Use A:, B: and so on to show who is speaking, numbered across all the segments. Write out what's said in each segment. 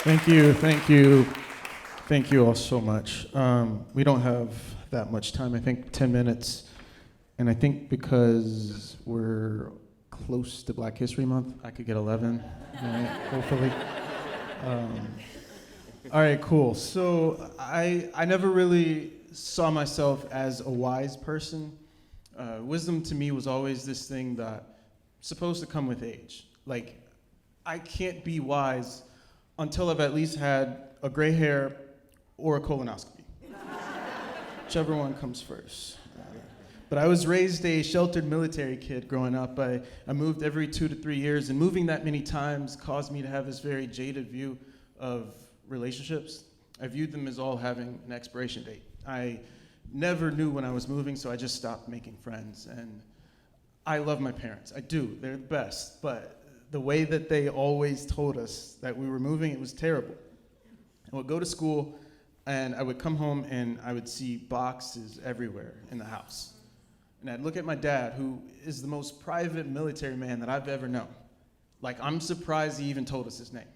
A: Thank you, thank you, thank you all so much. We don't have that much time, I think 10 minutes. And I think because we're close to Black History Month, I could get 11, right, hopefully. All right, cool. So I never really saw myself as a wise person. Wisdom to me was always this thing that supposed to come with age. Like, I can't be wise until I've at least had a gray hair or a colonoscopy. Whichever one comes first. But I was raised a sheltered military kid growing up. I moved every 2 to 3 years, and moving that many times caused me to have this very jaded view of relationships. I viewed them as all having an expiration date. I never knew when I was moving, so I just stopped making friends. And I love my parents. I do. They're the best. But the way that they always told us that we were moving, it was terrible. I would go to school, and I would come home, and I would see boxes everywhere in the house. And I'd look at my dad, who is the most private military man that I've ever known. Like, I'm surprised he even told us his name.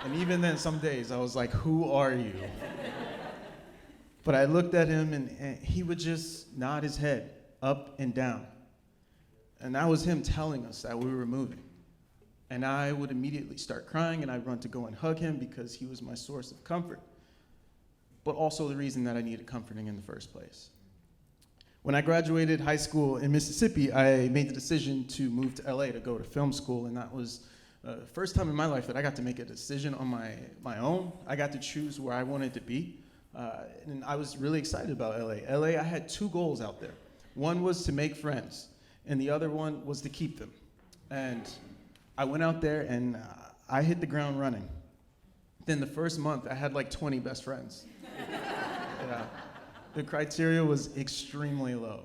A: And even then, some days, I was like, who are you? But I looked at him, and he would just nod his head up and down. And that was him telling us that we were moving. And I would immediately start crying, and I'd run to go and hug him because he was my source of comfort, but also the reason that I needed comforting in the first place. When I graduated high school in Mississippi, I made the decision to move to LA to go to film school, and that was the first time in my life that I got to make a decision on my own. I got to choose where I wanted to be, and I was really excited about LA. LA, I had 2 goals out there. One was to make friends, and the other one was to keep them. And I went out there, and I hit the ground running. Then the first month, I had like 20 best friends. Yeah. The criteria was extremely low.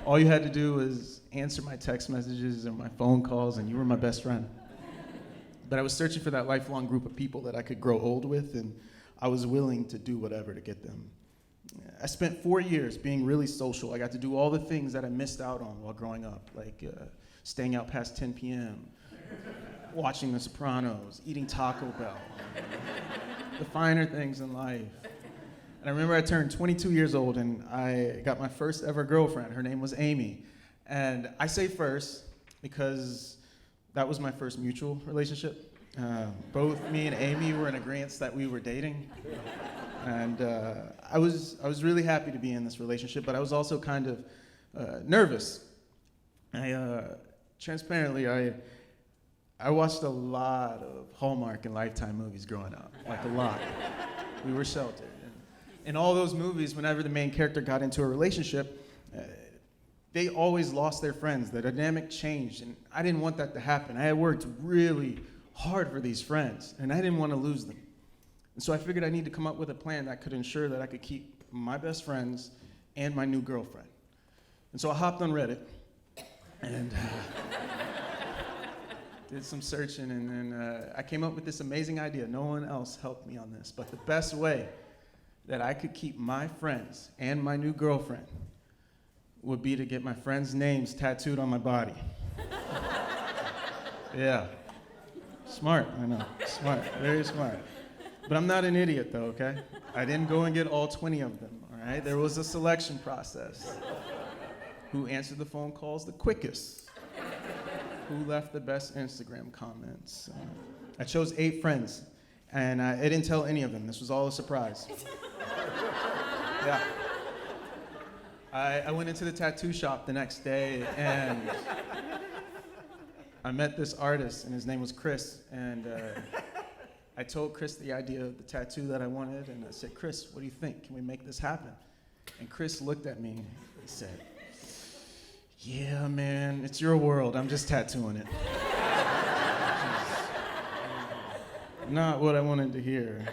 A: All you had to do was answer my text messages or my phone calls, and you were my best friend. But I was searching for that lifelong group of people that I could grow old with, and I was willing to do whatever to get them. I spent 4 years being really social. I got to do all the things that I missed out on while growing up, like staying out past 10 p.m., watching The Sopranos, eating Taco Bell, the finer things in life. And I remember I turned 22 years old, and I got my first ever girlfriend. Her name was Amy. And I say first because that was my first mutual relationship. Both me and Amy were in agreement that we were dating. And I was really happy to be in this relationship, but I was also kind of nervous. Transparently, I watched a lot of Hallmark and Lifetime movies growing up, like a lot. We were sheltered. In all those movies, whenever the main character got into a relationship, they always lost their friends. The dynamic changed, and I didn't want that to happen. I had worked really hard for these friends, and I didn't want to lose them. And so I figured I need to come up with a plan that could ensure that I could keep my best friends and my new girlfriend. And so I hopped on Reddit and did some searching, and then I came up with this amazing idea. No one else helped me on this, but the best way that I could keep my friends and my new girlfriend would be to get my friends' names tattooed on my body. Yeah. Smart, I know. Smart, very smart. But I'm not an idiot, though, okay? I didn't go and get all 20 of them, all right? There was a selection process. Who answered the phone calls the quickest? Who left the best Instagram comments? I chose 8 friends, and I didn't tell any of them. This was all a surprise. Yeah. I went into the tattoo shop the next day, and I met this artist, and his name was Chris, and I told Chris the idea of the tattoo that I wanted, and I said, Chris, what do you think? Can we make this happen? And Chris looked at me and he said, yeah, man, it's your world. I'm just tattooing it. Not what I wanted to hear.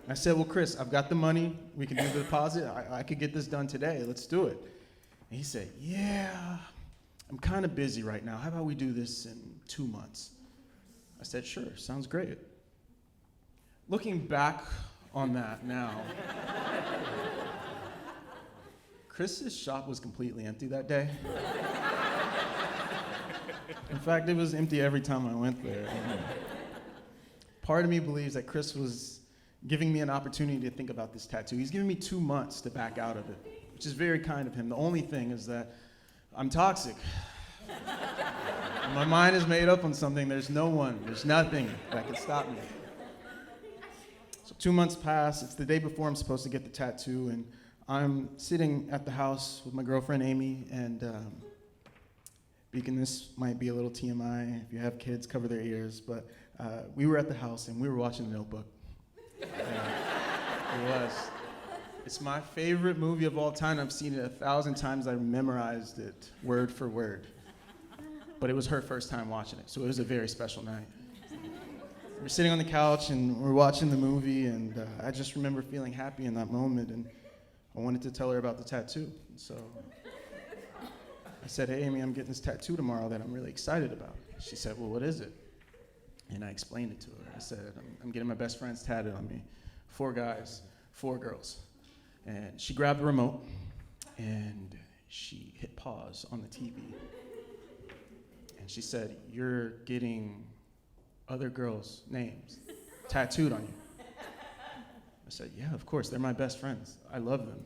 A: I said, well, Chris, I've got the money. We can do the deposit. I could get this done today. Let's do it. And he said, yeah, I'm kind of busy right now. How about we do this in 2 months? I said, sure, sounds great. Looking back on that now, Chris's shop was completely empty that day. In fact, it was empty every time I went there. And part of me believes that Chris was giving me an opportunity to think about this tattoo. He's giving me 2 months to back out of it, which is very kind of him. The only thing is that I'm toxic. When my mind is made up on something, there's nothing that can stop me. So 2 months pass. It's the day before I'm supposed to get the tattoo, and I'm sitting at the house with my girlfriend, Amy, and Beacon, this might be a little TMI. If you have kids, cover their ears, but we were at the house, and we were watching The Notebook. It was. It's my favorite movie of all time. I've seen it 1,000 times. I've memorized it word for word. But it was her first time watching it, so it was a very special night. We're sitting on the couch, and we're watching the movie, and I just remember feeling happy in that moment, and I wanted to tell her about the tattoo. So I said, hey, Amy, I'm getting this tattoo tomorrow that I'm really excited about. She said, well, what is it? And I explained it to her. I said, I'm getting my best friend's tattooed on me. 4 guys, 4 girls. And she grabbed the remote, and she hit pause on the TV. And she said, you're getting other girls' names tattooed on you. I said, yeah, of course, they're my best friends. I love them.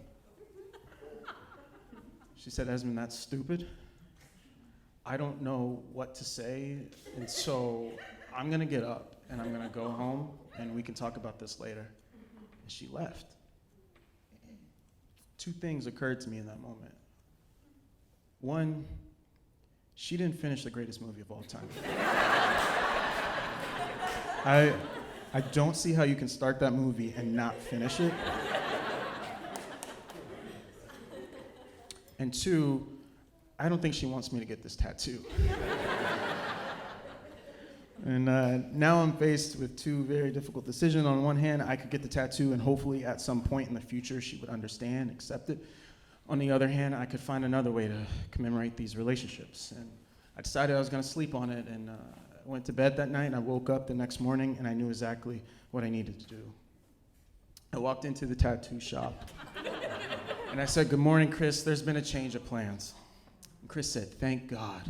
A: She said, Esmond, that's stupid. I don't know what to say, and so I'm gonna get up, and I'm gonna go home, and we can talk about this later. And she left. 2 things occurred to me in that moment. One, she didn't finish the greatest movie of all time. I don't see how you can start that movie and not finish it. And 2, I don't think she wants me to get this tattoo. And now I'm faced with 2 very difficult decisions. On one hand, I could get the tattoo and hopefully at some point in the future she would understand, accept it. On the other hand, I could find another way to commemorate these relationships. And I decided I was gonna sleep on it, and I went to bed that night, and I woke up the next morning, and I knew exactly what I needed to do. I walked into the tattoo shop, and I said, good morning, Chris, there's been a change of plans. And Chris said, thank God.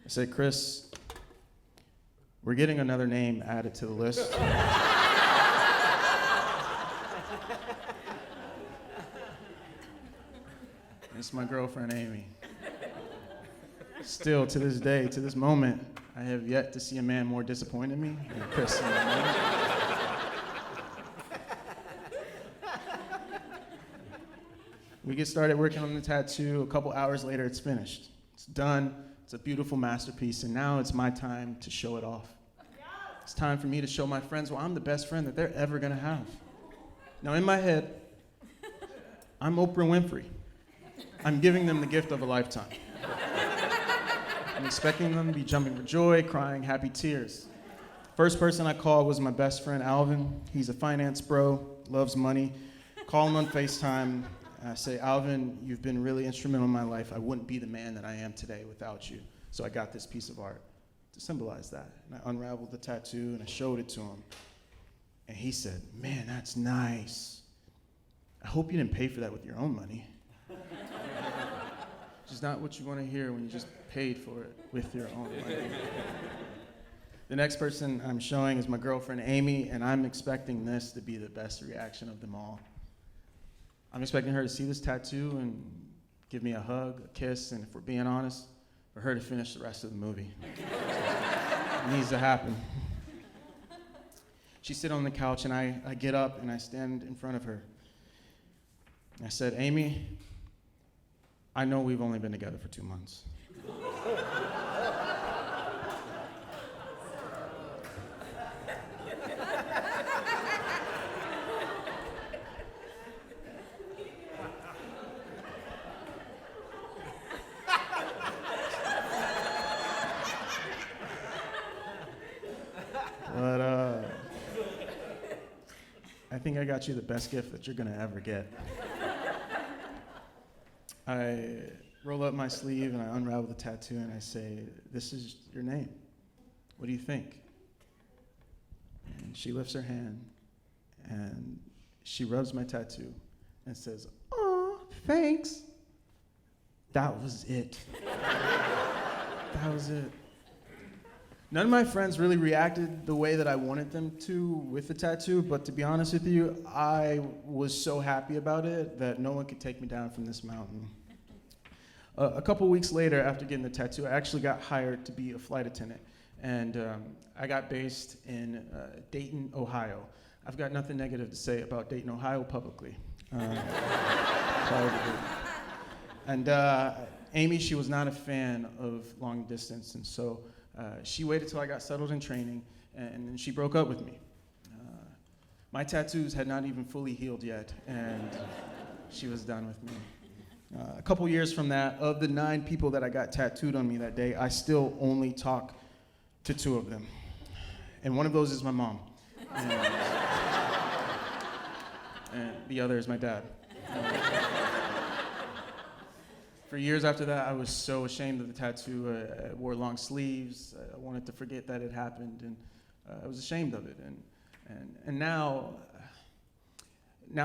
A: I said, Chris, we're getting another name added to the list. It's my girlfriend, Amy. Still, to this day, to this moment, I have yet to see a man more disappointed in me than Chris in that moment. We get started working on the tattoo. A couple hours later, it's finished. It's done. It's a beautiful masterpiece, and now it's my time to show it off. It's time for me to show my friends, well, I'm the best friend that they're ever gonna have. Now, in my head, I'm Oprah Winfrey. I'm giving them the gift of a lifetime. I'm expecting them to be jumping for joy, crying happy tears. First person I called was my best friend, Alvin. He's a finance bro, loves money. Call him on FaceTime. I say, Alvin, you've been really instrumental in my life. I wouldn't be the man that I am today without you. So I got this piece of art to symbolize that. And I unraveled the tattoo and I showed it to him. And he said, man, that's nice. I hope you didn't pay for that with your own money. Which is not what you want to hear when you just paid for it with your own money. The next person I'm showing is my girlfriend, Amy, and I'm expecting this to be the best reaction of them all. I'm expecting her to see this tattoo and give me a hug, a kiss, and if we're being honest, for her to finish the rest of the movie. It needs to happen. She's sitting on the couch, and I get up and I stand in front of her. I said, Amy, I know we've only been together for 2 months. But I think I got you the best gift that you're gonna ever get. I roll up my sleeve and I unravel the tattoo and I say, this is your name. What do you think? And she lifts her hand and she rubs my tattoo and says, "Oh, thanks." That was it. That was it. None of my friends really reacted the way that I wanted them to with the tattoo, but to be honest with you, I was so happy about it that no one could take me down from this mountain. A couple weeks later, after getting the tattoo, I actually got hired to be a flight attendant, and I got based in Dayton, Ohio. I've got nothing negative to say about Dayton, Ohio publicly. And Amy, she was not a fan of long distance, and so she waited till I got settled in training, and then she broke up with me. My tattoos had not even fully healed yet, and she was done with me. A couple years from that, of the 9 people that I got tattooed on me that day, I still only talk to 2 of them. And one of those is my mom. And the other is my dad. For years after that, I was so ashamed of the tattoo. I wore long sleeves. I wanted to forget that it happened, and I was ashamed of it. And now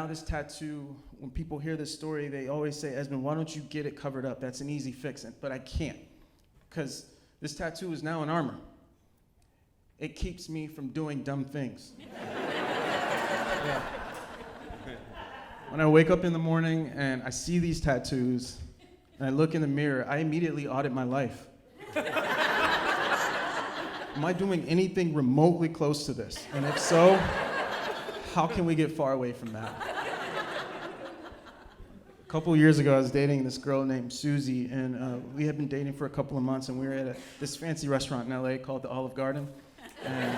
A: this tattoo, when people hear this story, they always say, "Esmond, why don't you get it covered up? That's an easy fix." But I can't, because this tattoo is now an armor. It keeps me from doing dumb things. Yeah. When I wake up in the morning and I see these tattoos, and I look in the mirror, I immediately audit my life. Am I doing anything remotely close to this? And if so, how can we get far away from that? A couple of years ago, I was dating this girl named Susie, and we had been dating for a couple of months, and we were at this fancy restaurant in LA called the Olive Garden. And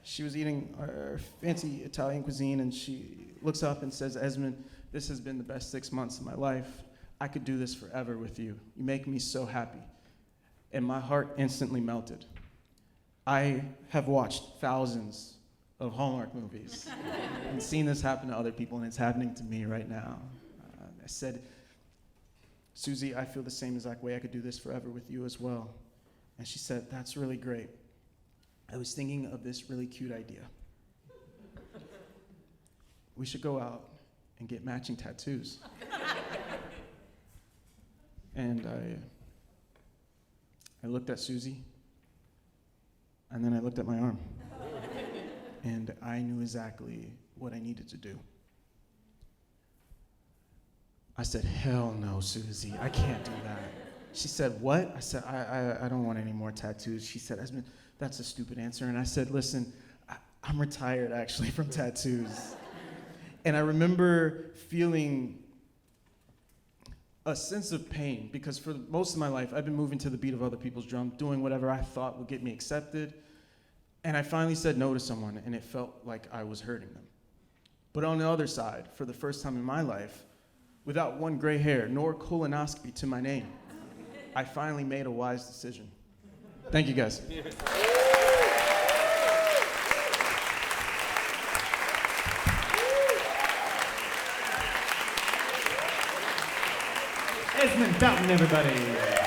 A: she was eating our fancy Italian cuisine, and she looks up and says, "Esmond, this has been the best 6 months of my life. I could do this forever with you. You make me so happy." And my heart instantly melted. I have watched thousands of Hallmark movies and seen this happen to other people, and it's happening to me right now. I said, "Susie, I feel the same exact way. I could do this forever with you as well." And she said, "That's really great. I was thinking of this really cute idea. We should go out and get matching tattoos." And I looked at Susie, and then I looked at my arm, and I knew exactly what I needed to do. I said, "Hell no, Susie, I can't do that." She said, "What?" I said, I don't want any more tattoos." She said, "Esmond, that's a stupid answer." And I said, "Listen, I'm retired actually from tattoos." And I remember feeling a sense of pain, because for most of my life, I've been moving to the beat of other people's drums, doing whatever I thought would get me accepted. And I finally said no to someone, and it felt like I was hurting them. But on the other side, for the first time in my life, without one gray hair nor colonoscopy to my name, I finally made a wise decision. Thank you, guys.
B: Esmond Fountain, everybody.